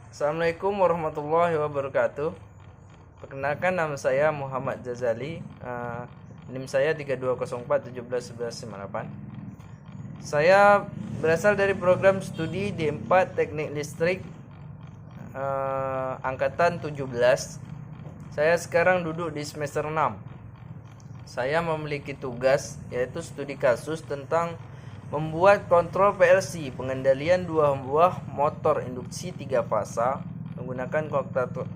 Assalamualaikum warahmatullahi wabarakatuh. Perkenalkan, nama saya Muhammad Jazali. NIM saya 3204171198. Saya berasal dari program studi D4 Teknik Listrik angkatan 17. Saya sekarang duduk di semester 6. Saya memiliki tugas yaitu studi kasus tentang membuat kontrol PLC pengendalian dua buah motor induksi 3 fasa menggunakan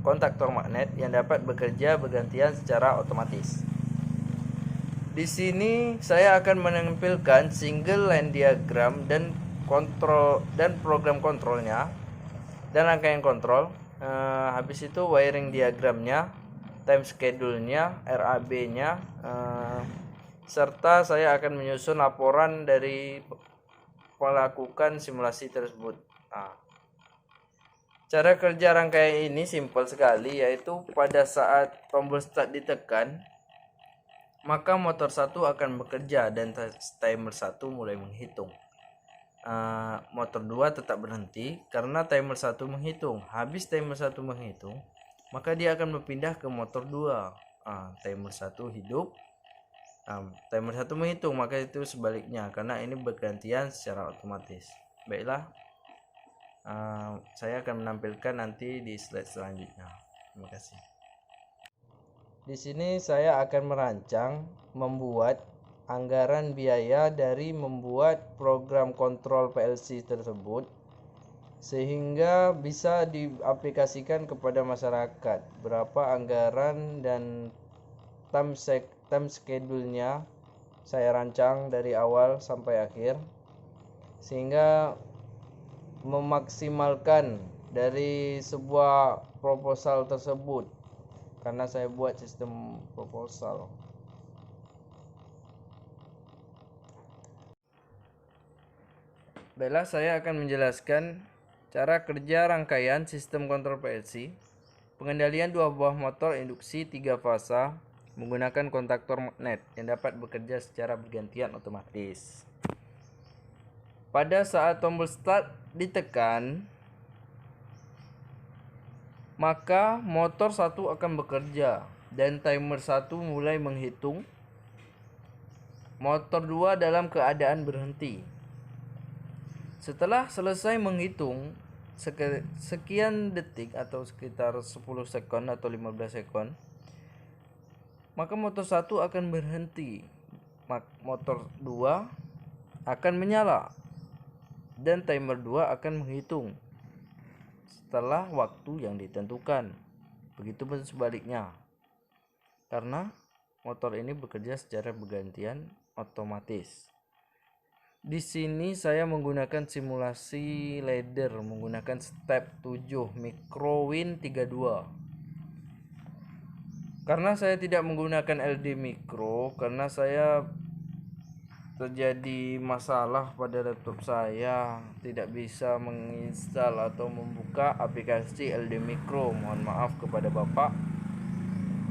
kontaktor magnet yang dapat bekerja bergantian secara otomatis. Di sini saya akan menampilkan single line diagram dan kontrol dan program kontrolnya dan rangkaian kontrol. Habis itu wiring diagramnya, time schedule-nya, RAB-nya, serta saya akan menyusun laporan dari melakukan simulasi tersebut. Cara kerja rangkaian ini simpel sekali, yaitu pada saat tombol start ditekan, maka motor 1 akan bekerja dan timer 1 mulai menghitung. Motor 2 tetap berhenti karena timer 1 menghitung. Habis timer 1 menghitung, maka dia akan berpindah ke motor 2. Timer 1 hidup, timer 1 menghitung, maka itu sebaliknya karena ini bergantian secara otomatis. Baiklah, saya akan menampilkan nanti di slide selanjutnya. Terima kasih. Di sini saya akan merancang membuat anggaran biaya dari membuat program kontrol PLC tersebut sehingga bisa diaplikasikan kepada masyarakat. Berapa anggaran dan time schedule-nya saya rancang dari awal sampai akhir sehingga memaksimalkan dari sebuah proposal tersebut, karena saya buat sistem proposal. Baiklah, saya akan menjelaskan cara kerja rangkaian sistem kontrol PLC pengendalian dua buah motor induksi 3 fasa menggunakan kontaktor magnet yang dapat bekerja secara bergantian otomatis. Pada saat tombol start ditekan, maka motor 1 akan bekerja dan timer 1 mulai menghitung. Motor 2 dalam keadaan berhenti. Setelah selesai menghitung sekian detik atau sekitar 10 sekon atau 15 sekon, maka motor 1 akan berhenti. Motor 2 akan menyala dan timer 2 akan menghitung setelah waktu yang ditentukan. Begitupun sebaliknya, karena motor ini bekerja secara bergantian otomatis. Di sini saya menggunakan simulasi ladder menggunakan step 7 microwin 32. Karena saya tidak menggunakan LD micro karena saya terjadi masalah pada laptop saya, tidak bisa menginstal atau membuka aplikasi LD micro. Mohon maaf kepada Bapak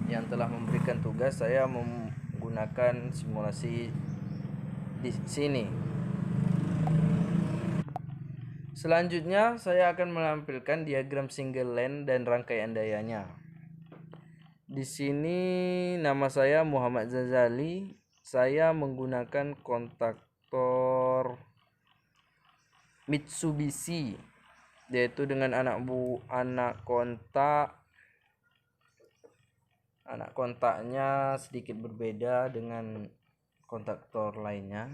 yang telah memberikan tugas saya menggunakan simulasi di sini. Selanjutnya saya akan menampilkan diagram single line dan rangkaian dayanya. Di sini nama saya Muhammad Jazali. Saya menggunakan kontaktor Mitsubishi, yaitu dengan anak kontaknya sedikit berbeda dengan kontaktor lainnya.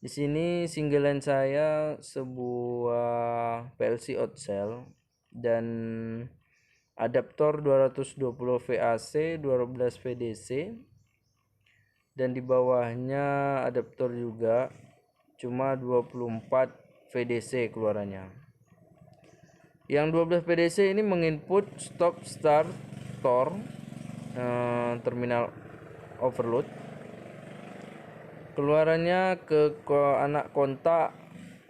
Di sini single line saya sebuah PLC outcell dan adaptor 220 VAC 12 VDC, dan di bawahnya adaptor juga, cuma 24 VDC keluarannya. Yang 12 VDC ini menginput stop start terminal overload. Keluarannya ke anak kontak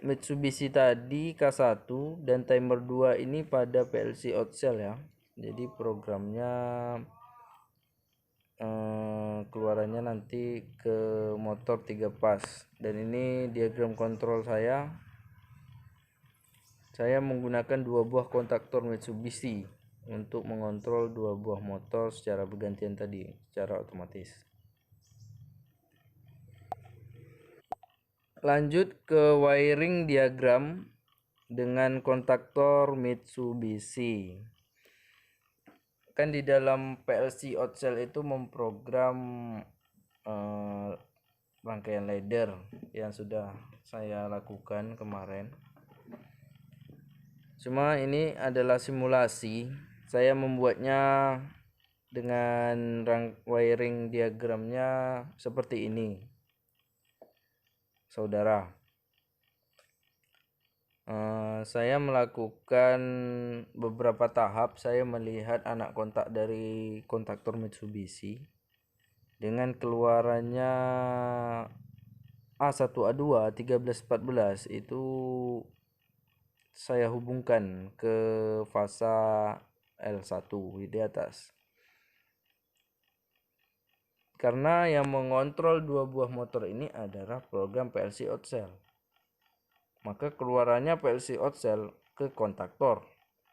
Mitsubishi tadi K1 dan timer 2 ini pada PLC outcell ya. Jadi programnya keluarannya nanti ke motor 3 pas. Dan ini diagram kontrol saya saya menggunakan 2 buah kontaktor Mitsubishi untuk mengontrol 2 buah motor secara bergantian tadi, secara otomatis. Lanjut ke wiring diagram dengan kontaktor Mitsubishi. Kan di dalam PLC Outcell itu memprogram rangkaian ladder yang sudah saya lakukan kemarin. Cuma ini adalah simulasi. Saya membuatnya dengan wiring diagramnya seperti ini, saudara. Saya melakukan beberapa tahap. Saya melihat anak kontak dari kontaktor Mitsubishi dengan keluarannya A1 A2 1314 itu saya hubungkan ke fasa L1 di atas. Karena yang mengontrol 2 buah motor ini adalah program PLC Outcell, maka keluarannya PLC Outcell ke kontaktor.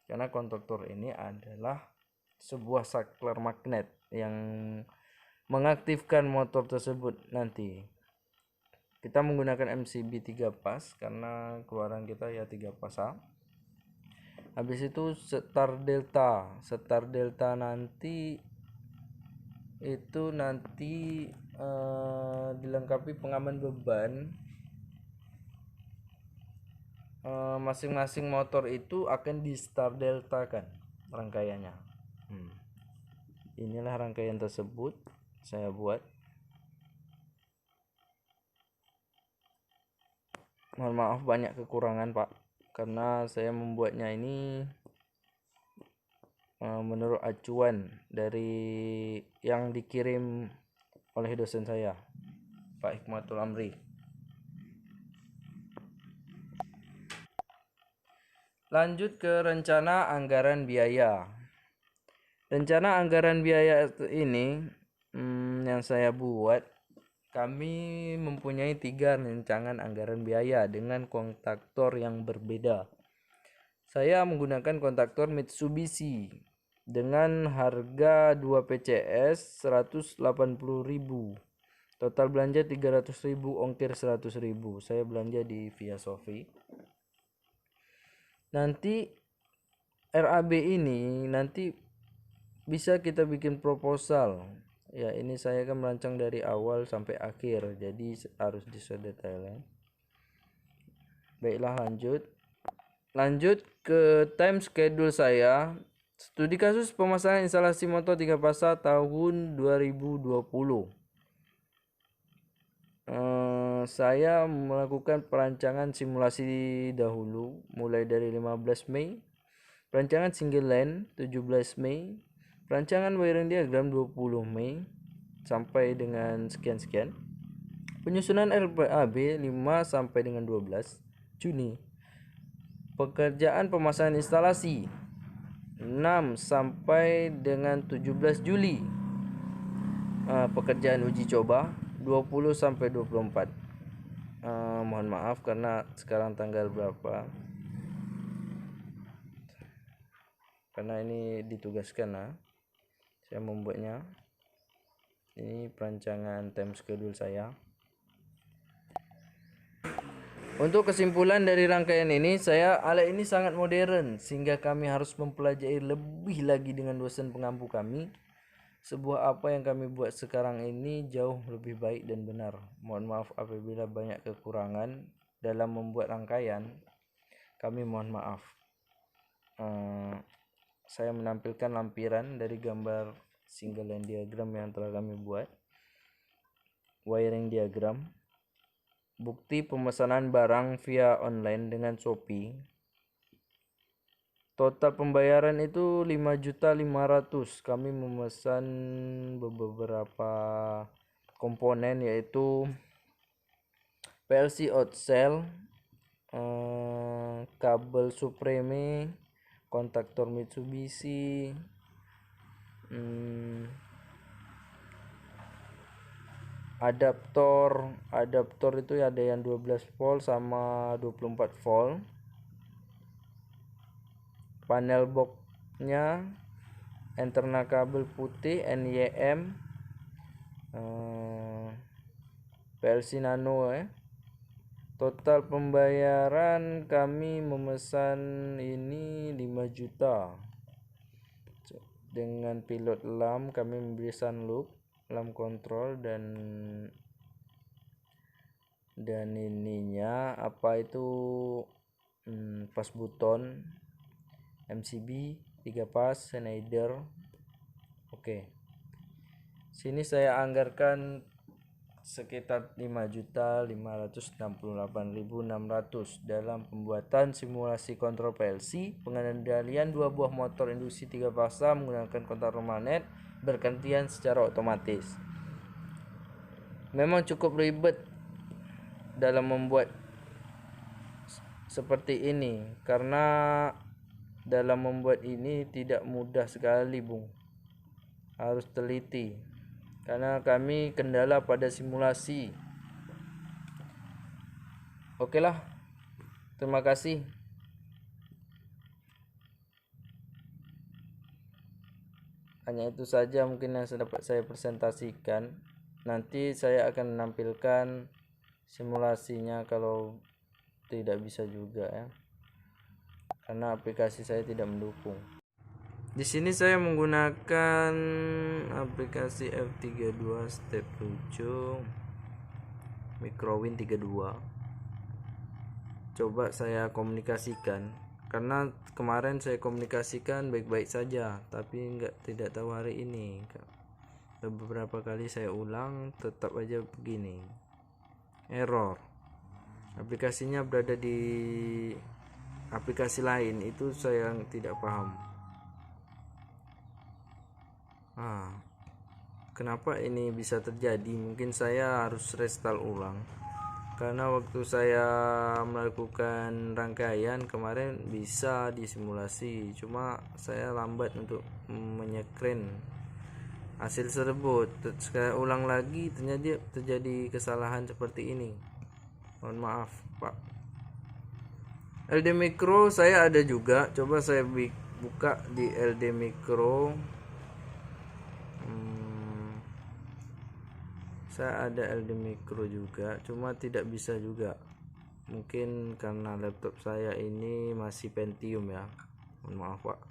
Karena kontaktor ini adalah sebuah saklar magnet yang mengaktifkan motor tersebut nanti. Kita menggunakan MCB 3 pas karena keluaran kita ya 3 pasang. Habis itu setar delta nanti itu dilengkapi pengaman beban. Masing-masing motor itu akan di star delta kan rangkaiannya. Inilah rangkaian tersebut saya buat. Mohon maaf banyak kekurangan Pak, karena saya membuatnya ini menurut acuan dari yang dikirim oleh dosen saya, Pak Hikmatul Amri. Lanjut ke rencana anggaran biaya. Rencana anggaran biaya ini yang saya buat, kami mempunyai 3 rancangan anggaran biaya dengan kontaktor yang berbeda. Saya menggunakan kontaktor Mitsubishi dengan harga 2 PCS 180.000. Total belanja 300.000, ongkir 100.000. Saya belanja di Via Sofi. Nanti RAB ini nanti bisa kita bikin proposal. Ya, ini saya kan merancang dari awal sampai akhir, jadi harus disedetailkan. Baiklah, lanjut ke time schedule saya. Studi kasus pemasangan instalasi motor 3 pasang tahun 2020. Saya melakukan perancangan simulasi dahulu mulai dari 15 Mei, perancangan single line 17 Mei, perancangan wiring diagram 20 Mei sampai dengan sekian-sekian. Penyusunan RAB 5 sampai dengan 12 Juni. Pekerjaan pemasangan instalasi 6 sampai dengan 17 Juli. Pekerjaan uji coba 20 sampai 24. Mohon maaf karena sekarang tanggal berapa? Karena ini ditugaskan saya membuatnya. Ini perancangan time schedule saya. Untuk kesimpulan dari rangkaian ini, alat ini sangat modern sehingga kami harus mempelajari lebih lagi dengan dosen pengampu kami. Sebuah apa yang kami buat sekarang ini jauh lebih baik dan benar. Mohon maaf apabila banyak kekurangan dalam membuat rangkaian. Kami mohon maaf. Saya menampilkan lampiran dari gambar single line diagram yang telah kami buat, wiring diagram, bukti pemesanan barang via online dengan Shopee. Total pembayaran itu 5.500.000. Kami memesan beberapa komponen yaitu PLC Outcell, kabel Supreme, kontaktor Mitsubishi, adaptor itu ada yang 12 volt sama 24 volt. panel boxnya internal kabel putih NYM, PLC nano ya. Total pembayaran kami memesan ini 5 juta. Dengan pilot lamp kami membeli sunloop, lamp kontrol dan ininya apa itu pas buton MCB 3 pas Schneider. Oke. Sini saya anggarkan sekitar 5.568.600 dalam pembuatan simulasi kontrol PLC, pengendalian 2 buah motor induksi 3 fasa menggunakan kontak magnet bergantian secara otomatis. Memang cukup ribet dalam membuat seperti ini, karena dalam membuat ini tidak mudah sekali, Bung. Harus teliti, karena kami kendala pada simulasi. Oke lah, terima kasih. Hanya itu saja mungkin yang dapat saya presentasikan. Nanti saya akan menampilkan simulasinya kalau tidak bisa juga ya, karena aplikasi saya tidak mendukung. Di sini saya menggunakan aplikasi F32 step 7 Microwin 32. Coba saya komunikasikan, karena kemarin saya komunikasikan baik-baik saja, tapi tidak tahu hari ini. Beberapa kali saya ulang tetap aja begini, error. Aplikasinya berada di aplikasi lain, itu saya tidak paham. Kenapa ini bisa terjadi? Mungkin saya harus restart ulang, karena waktu saya melakukan rangkaian kemarin bisa disimulasi, cuma saya lambat untuk menyekren hasil tersebut. Saya ulang lagi, ternyata terjadi kesalahan seperti ini. Mohon maaf, Pak. LD Micro saya ada juga, coba saya buka di LD Micro. Saya ada LD Micro juga, cuma tidak bisa juga. Mungkin karena laptop saya ini masih Pentium ya. Mohon maaf, Pak.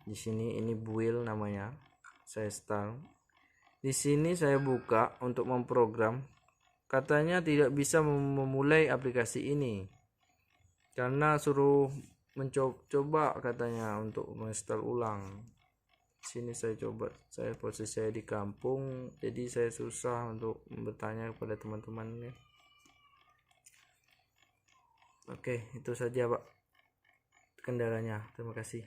Di sini ini build namanya. Saya start. Di sini saya buka untuk memprogram. Katanya tidak bisa memulai aplikasi ini karena suruh mencoba katanya untuk menginstal ulang. Sini saya coba, posisi saya di kampung, jadi saya susah untuk bertanya kepada teman-teman ya. Oke, itu saja Pak kendalanya. Terima kasih.